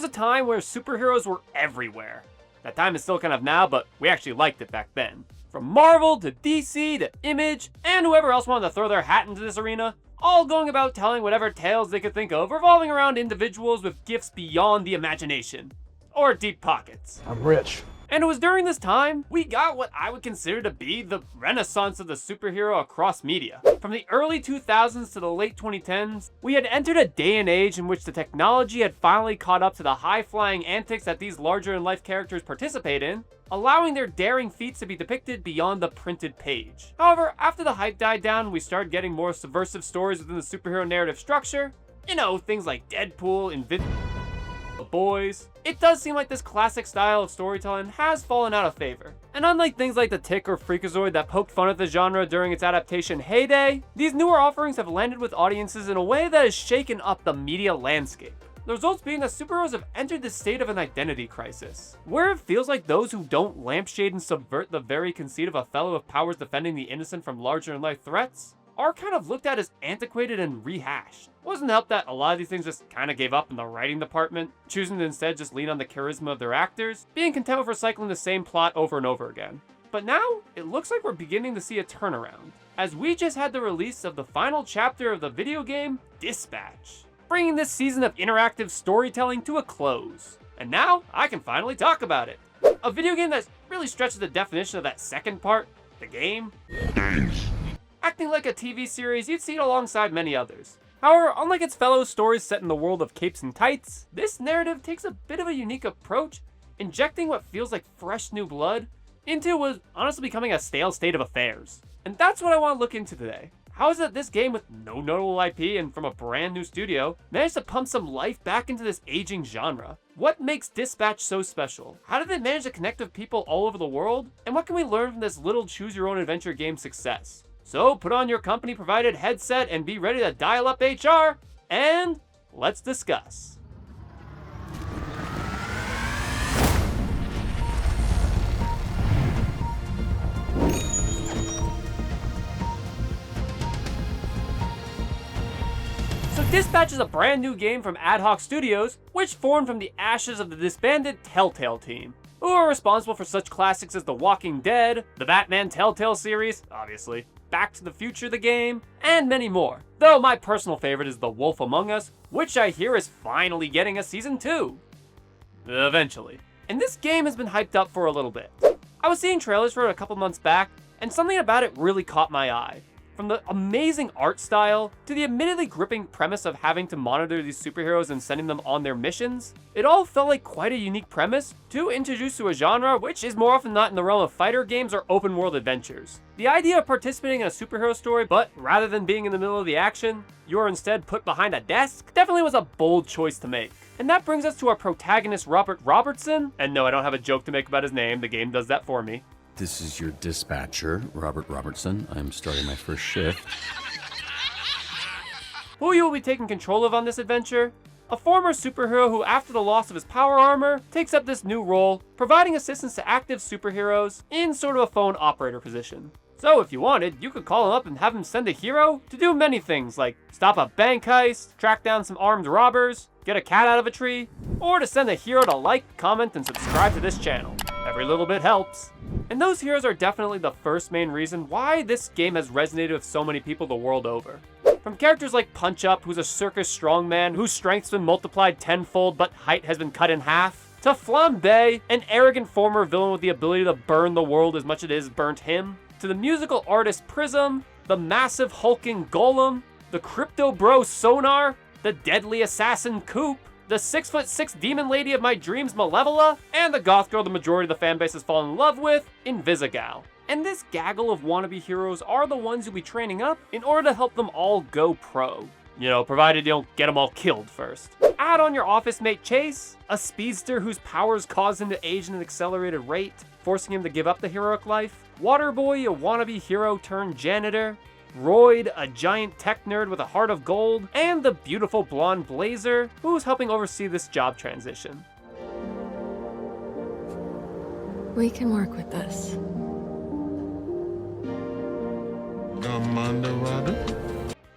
was a time where superheroes were everywhere. That time is still kind of now, but we actually liked it back then. From Marvel to DC to Image, and whoever else wanted to throw their hat into this arena, all going about telling whatever tales they could think of, revolving around individuals with gifts beyond the imagination. Or deep pockets. I'm rich. And it was during this time, we got what I would consider to be the renaissance of the superhero across media. From the early 2000s to the late 2010s, we had entered a day and age in which the technology had finally caught up to the high-flying antics that these larger-than-life characters participate in, allowing their daring feats to be depicted beyond the printed page. However, after the hype died down, we started getting more subversive stories within the superhero narrative structure. You know, things like Deadpool, Invincible, Boys. It does seem like this classic style of storytelling has fallen out of favor. And unlike things like The Tick or Freakazoid that poked fun at the genre during its adaptation heyday, these newer offerings have landed with audiences in a way that has shaken up the media landscape. The results being that superheroes have entered this state of an identity crisis, where it feels like those who don't lampshade and subvert the very conceit of a fellow with powers defending the innocent from larger-than-life threats are kind of looked at as antiquated and rehashed. Wasn't helped that a lot of these things just kind of gave up in the writing department, choosing to instead just lean on the charisma of their actors, being content with recycling the same plot over and over again. But now, it looks like we're beginning to see a turnaround, as we just had the release of the final chapter of the video game, Dispatch, bringing this season of interactive storytelling to a close. And now, I can finally talk about it. A video game that really stretches the definition of that second part, the game. Acting like a TV series, you'd see it alongside many others. However, unlike its fellow stories set in the world of capes and tights, this narrative takes a bit of a unique approach, injecting what feels like fresh new blood into what was honestly becoming a stale state of affairs. And that's what I want to look into today. How is it that this game with no notable IP and from a brand new studio managed to pump some life back into this aging genre? What makes Dispatch so special? How did they manage to connect with people all over the world? And what can we learn from this little choose-your-own-adventure game success? So put on your company-provided headset and be ready to dial up HR, and let's discuss. So Dispatch is a brand new game from AdHoc Studios, which formed from the ashes of the disbanded TellTale team, who are responsible for such classics as The Walking Dead, the Batman TellTale series, obviously, Back to the Future the game, and many more. Though my personal favorite is The Wolf Among Us, which I hear is finally getting a season 2. Eventually. And this game has been hyped up for a little bit. I was seeing trailers for it a couple months back, and something about it really caught my eye. From the amazing art style, to the admittedly gripping premise of having to monitor these superheroes and sending them on their missions, it all felt like quite a unique premise to introduce to a genre which is more often not in the realm of fighter games or open world adventures. The idea of participating in a superhero story, but rather than being in the middle of the action, you are instead put behind a desk, definitely was a bold choice to make. And that brings us to our protagonist Robert Robertson, and no, I don't have a joke to make about his name, the game does that for me. This is your dispatcher, Robert Robertson. I'm starting my first shift. Who you will be taking control of on this adventure? A former superhero who, after the loss of his power armor, takes up this new role, providing assistance to active superheroes in sort of a phone operator position. So if you wanted, you could call him up and have him send a hero to do many things like stop a bank heist, track down some armed robbers, get a cat out of a tree, or to send a hero to like, comment, and subscribe to this channel. Every little bit helps. And those heroes are definitely the first main reason why this game has resonated with so many people the world over. From characters like Punch-Up, who's a circus strongman whose strength's been multiplied tenfold but height has been cut in half, to Flambe, an arrogant former villain with the ability to burn the world as much as it has burnt him, to the musical artist Prism, the massive hulking Golem, the crypto bro Sonar, the deadly assassin Coop, the 6'6" demon lady of my dreams Malevola, and the goth girl the majority of the fanbase has fallen in love with, Invisigal. And this gaggle of wannabe heroes are the ones you'll be training up in order to help them all go pro. You know, provided you don't get them all killed first. Add on your office mate Chase, a speedster whose powers cause him to age at an accelerated rate, forcing him to give up the heroic life. Waterboy, a wannabe hero turned janitor. Royd, a giant tech nerd with a heart of gold, and the beautiful blonde Blazer, who's helping oversee this job transition. We can work with this.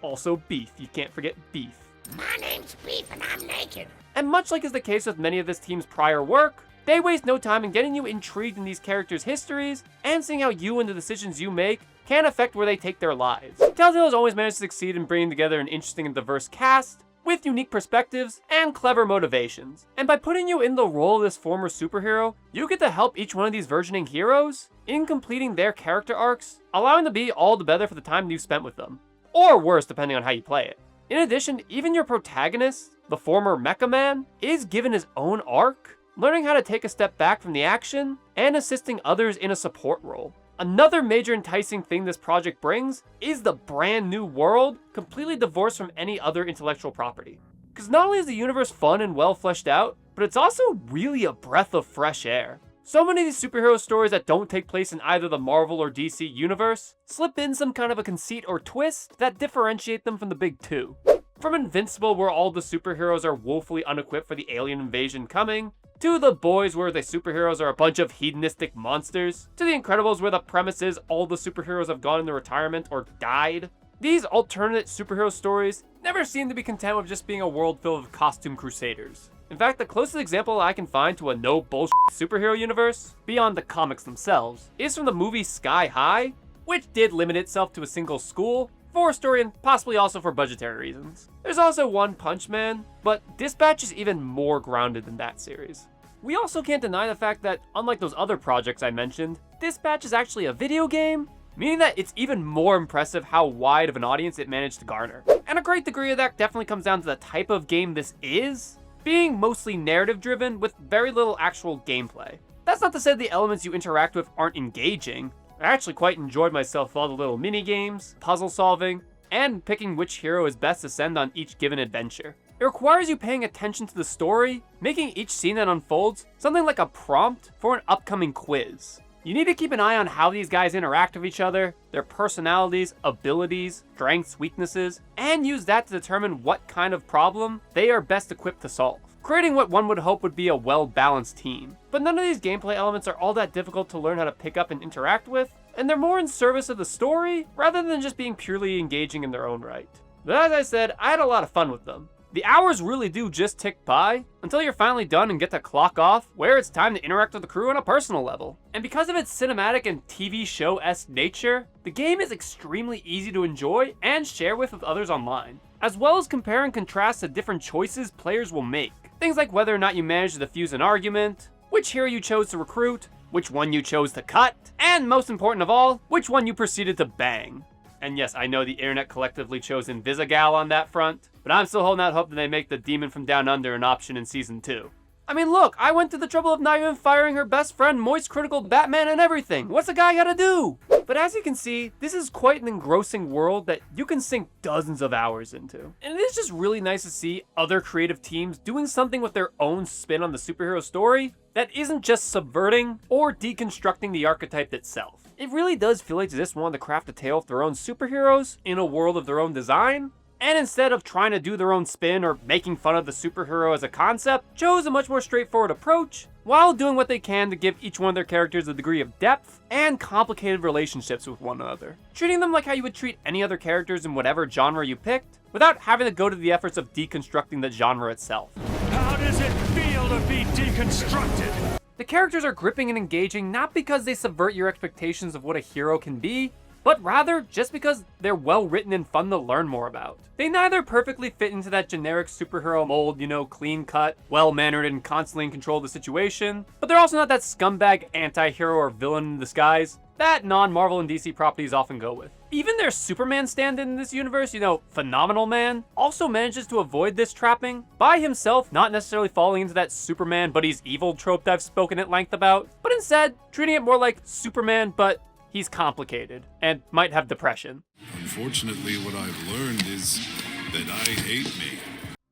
Also Beef, you can't forget Beef. My name's Beef and I'm naked. And much like is the case with many of this team's prior work, they waste no time in getting you intrigued in these characters' histories and seeing how you and the decisions you make can affect where they take their lives. TellTale has always managed to succeed in bringing together an interesting and diverse cast with unique perspectives and clever motivations. And by putting you in the role of this former superhero, you get to help each one of these versioning heroes in completing their character arcs, allowing them to be all the better for the time you spent with them. Or worse, depending on how you play it. In addition, even your protagonist, the former Mecha Man, is given his own arc, learning how to take a step back from the action and assisting others in a support role. Another major enticing thing this project brings is the brand new world, completely divorced from any other intellectual property. Because not only is the universe fun and well fleshed out, but it's also really a breath of fresh air. So many of these superhero stories that don't take place in either the Marvel or DC universe slip in some kind of a conceit or twist that differentiate them from the big two. From Invincible, where all the superheroes are woefully unequipped for the alien invasion coming, to The Boys, where the superheroes are a bunch of hedonistic monsters, to The Incredibles, where the premise is all the superheroes have gone into retirement or died. These alternate superhero stories never seem to be content with just being a world filled with costume crusaders. In fact, the closest example I can find to a no bullshit superhero universe, beyond the comics themselves, is from the movie Sky High, which did limit itself to a single school, for story and possibly also for budgetary reasons. There's also One Punch Man, but Dispatch is even more grounded than that series. We also can't deny the fact that, unlike those other projects I mentioned, Dispatch is actually a video game, meaning that it's even more impressive how wide of an audience it managed to garner. And a great degree of that definitely comes down to the type of game this is, being mostly narrative driven with very little actual gameplay. That's not to say the elements you interact with aren't engaging. I actually quite enjoyed myself with all the little mini games, puzzle solving, and picking which hero is best to send on each given adventure. It requires you paying attention to the story, making each scene that unfolds something like a prompt for an upcoming quiz. You need to keep an eye on how these guys interact with each other, their personalities, abilities, strengths, weaknesses, and use that to determine what kind of problem they are best equipped to solve, creating what one would hope would be a well-balanced team. But none of these gameplay elements are all that difficult to learn how to pick up and interact with, and they're more in service of the story rather than just being purely engaging in their own right. But as I said, I had a lot of fun with them. The hours really do just tick by until you're finally done and get to clock off where it's time to interact with the crew on a personal level. And because of its cinematic and TV show-esque nature, the game is extremely easy to enjoy and share with others online, as well as compare and contrast the different choices players will make. Things like whether or not you managed to defuse an argument, which hero you chose to recruit, which one you chose to cut, and most important of all, which one you proceeded to bang. And yes, I know the internet collectively chose Invisigal on that front, but I'm still holding out hope that they make the Demon from Down Under an option in Season 2. I mean, look, I went to the trouble of not even firing her best friend, Moist Critical Batman and everything. What's a guy gotta do? But as you can see, this is quite an engrossing world that you can sink dozens of hours into. And it is just really nice to see other creative teams doing something with their own spin on the superhero story that isn't just subverting or deconstructing the archetype itself. It really does feel like they just wanted to craft a tale of their own superheroes in a world of their own design, and instead of trying to do their own spin or making fun of the superhero as a concept, chose a much more straightforward approach, while doing what they can to give each one of their characters a degree of depth and complicated relationships with one another. Treating them like how you would treat any other characters in whatever genre you picked, without having to go to the efforts of deconstructing the genre itself. How does it feel to be deconstructed? The characters are gripping and engaging not because they subvert your expectations of what a hero can be, but rather just because they're well written and fun to learn more about. They neither perfectly fit into that generic superhero mold, clean cut, well-mannered and constantly in control of the situation, but they're also not that scumbag anti-hero or villain in disguise that non-Marvel and DC properties often go with. Even their Superman stand-in in this universe, Phenomenal Man, also manages to avoid this trapping by himself, not necessarily falling into that Superman but he's evil trope that I've spoken at length about, but instead treating it more like Superman but he's complicated and might have depression. Unfortunately, what I've learned is that I hate me.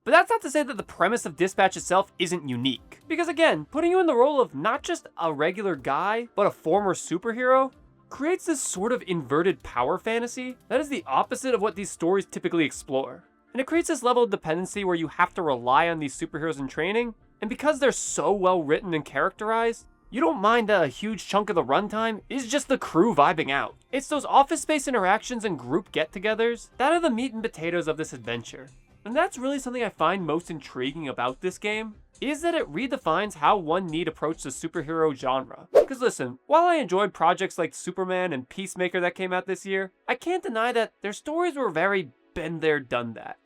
But that's not to say that the premise of Dispatch itself isn't unique. Because again, putting you in the role of not just a regular guy, but a former superhero, creates this sort of inverted power fantasy that is the opposite of what these stories typically explore. And it creates this level of dependency where you have to rely on these superheroes in training, and because they're so well written and characterized, you don't mind that a huge chunk of the runtime is just the crew vibing out. It's those office space interactions and group get-togethers that are the meat and potatoes of this adventure. And that's really something I find most intriguing about this game, is that it redefines how one need approach the superhero genre. Because listen, while I enjoyed projects like Superman and Peacemaker that came out this year, I can't deny that their stories were very been there, done that.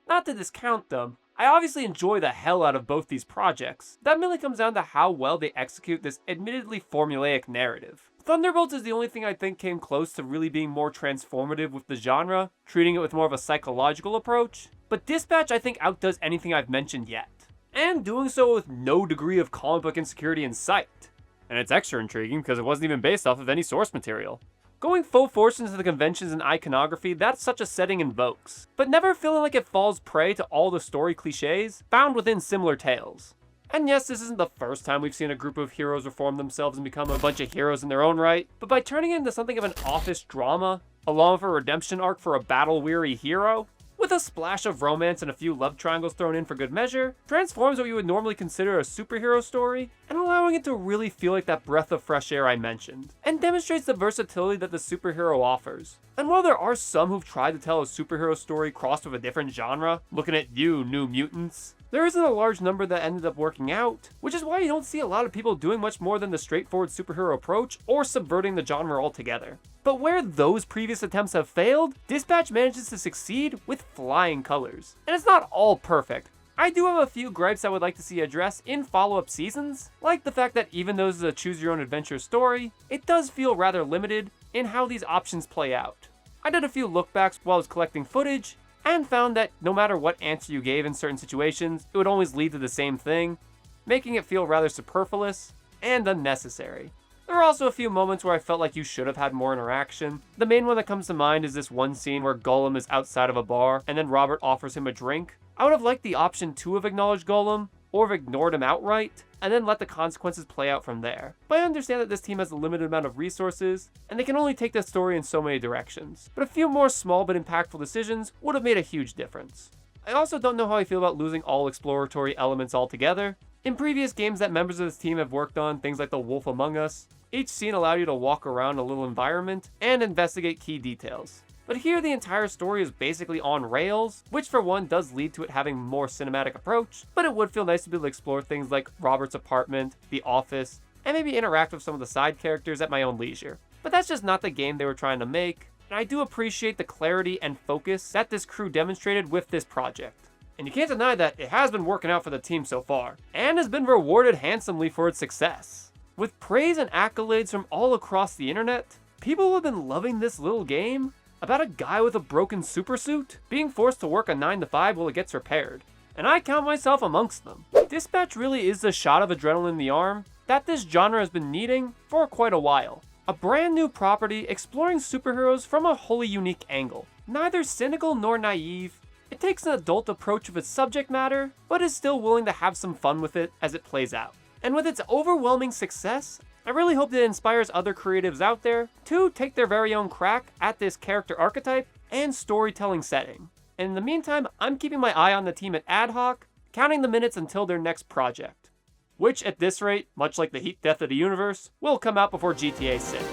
Not to discount them, I obviously enjoy the hell out of both these projects. That merely comes down to how well they execute this admittedly formulaic narrative. Thunderbolts is the only thing I think came close to really being more transformative with the genre, treating it with more of a psychological approach, but Dispatch I think outdoes anything I've mentioned yet, and doing so with no degree of comic book insecurity in sight. And it's extra intriguing because it wasn't even based off of any source material. Going full force into the conventions and iconography that such a setting invokes, but never feeling like it falls prey to all the story cliches found within similar tales. And yes, this isn't the first time we've seen a group of heroes reform themselves and become a bunch of heroes in their own right, but by turning it into something of an office drama, along with a redemption arc for a battle-weary hero, with a splash of romance and a few love triangles thrown in for good measure, transforms what you would normally consider a superhero story, and allowing it to really feel like that breath of fresh air I mentioned, and demonstrates the versatility that the superhero offers. And while there are some who've tried to tell a superhero story crossed with a different genre, looking at you, New Mutants, there isn't a large number that ended up working out, which is why you don't see a lot of people doing much more than the straightforward superhero approach or subverting the genre altogether. But where those previous attempts have failed, Dispatch manages to succeed with flying colors. And it's not all perfect. I do have a few gripes I would like to see addressed in follow-up seasons, like the fact that even though this is a choose-your-own-adventure story, it does feel rather limited in how these options play out. I did a few lookbacks while I was collecting footage, and found that no matter what answer you gave in certain situations, it would always lead to the same thing, making it feel rather superfluous and unnecessary. There are also a few moments where I felt like you should have had more interaction. The main one that comes to mind is this one scene where Gollum is outside of a bar, and then Robert offers him a drink. I would have liked the option to have acknowledged Gollum, or have ignored him outright, and then let the consequences play out from there. But I understand that this team has a limited amount of resources, and they can only take the story in so many directions. But a few more small but impactful decisions would have made a huge difference. I also don't know how I feel about losing all exploratory elements altogether. In previous games that members of this team have worked on, things like The Wolf Among Us, each scene allowed you to walk around a little environment and investigate key details. But here the entire story is basically on rails, which for one does lead to it having a more cinematic approach, but it would feel nice to be able to explore things like Robert's apartment, the office, and maybe interact with some of the side characters at my own leisure. But that's just not the game they were trying to make, and I do appreciate the clarity and focus that this crew demonstrated with this project. And you can't deny that it has been working out for the team so far, and has been rewarded handsomely for its success. With praise and accolades from all across the internet, people have been loving this little game about a guy with a broken supersuit being forced to work a 9-to-5 while it gets repaired. And I count myself amongst them. Dispatch really is the shot of adrenaline in the arm that this genre has been needing for quite a while. A brand new property exploring superheroes from a wholly unique angle. Neither cynical nor naive, it takes an adult approach of its subject matter, but is still willing to have some fun with it as it plays out. And with its overwhelming success, I really hope that it inspires other creatives out there to take their very own crack at this character archetype and storytelling setting. And in the meantime, I'm keeping my eye on the team at AdHoc, counting the minutes until their next project, which at this rate, much like the heat death of the universe, will come out before GTA 6.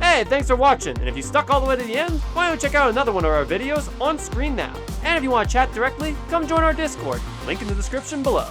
Hey, thanks for watching, and if you stuck all the way to the end, why don't you check out another one of our videos on screen now. And if you want to chat directly, come join our Discord, link in the description below.